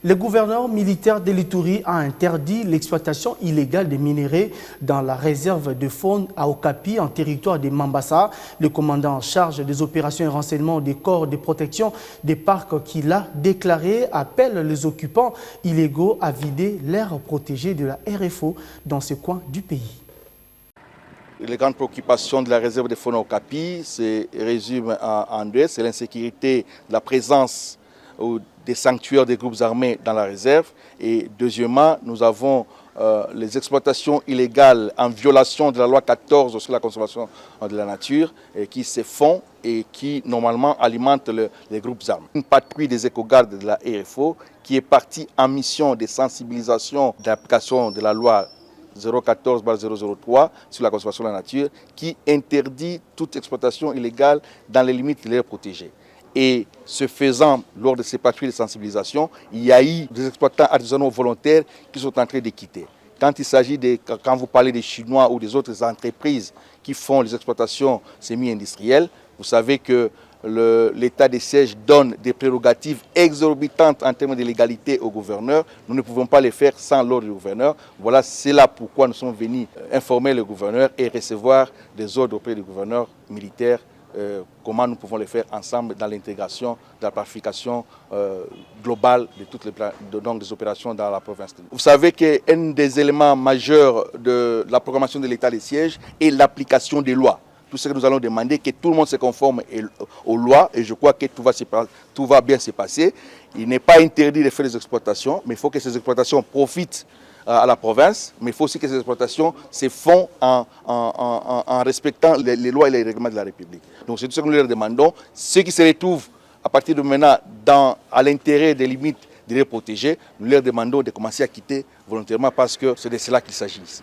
Le gouverneur militaire de l'Ituri a interdit l'exploitation illégale des minéraux dans la réserve de faune à Okapi, en territoire de Mambasa. Le commandant en charge des opérations et renseignements des corps de protection des parcs qu'il a déclaré appelle les occupants illégaux à vider l'aire protégée de la RFO dans ce coin du pays. Les grandes préoccupations de la réserve de faune à Okapi se résument en deux. C'est l'insécurité, la présence des sanctuaires des groupes armés dans la réserve. Et deuxièmement, nous avons les exploitations illégales en violation de la loi 14 sur la conservation de la nature qui se font et qui normalement alimentent les groupes armés. Une patrouille des éco-gardes de la RFO qui est partie en mission de sensibilisation d'application de la loi 014/003 sur la conservation de la nature qui interdit toute exploitation illégale dans les limites de l'aire protégée. Et ce faisant, lors de ces patrouilles de sensibilisation, il y a eu des exploitants artisanaux volontaires qui sont en train de quitter. Quand il s'agit quand vous parlez des Chinois ou des autres entreprises qui font les exploitations semi-industrielles, vous savez que l'état de siège donne des prérogatives exorbitantes en termes de légalité au gouverneur. Nous ne pouvons pas les faire sans l'ordre du gouverneur. Voilà, c'est là pourquoi nous sommes venus informer le gouverneur et recevoir des ordres auprès du gouverneur militaire. Comment nous pouvons les faire ensemble dans l'intégration, de la planification globale de toutes des opérations dans la province. Vous savez qu'un des éléments majeurs de la programmation de l'état de siège est l'application des lois. Tout ce que nous allons demander, que tout le monde se conforme aux lois, et je crois que tout va bien se passer. Il n'est pas interdit de faire des exploitations, mais il faut que ces exploitations profitent à la province, mais il faut aussi que ces exploitations se font en respectant les lois et les règlements de la République. Donc c'est tout ce que nous leur demandons. Ceux qui se retrouvent à partir de maintenant à l'intérêt des limites de les protéger, nous leur demandons de commencer à quitter volontairement parce que c'est de cela qu'il s'agit ici.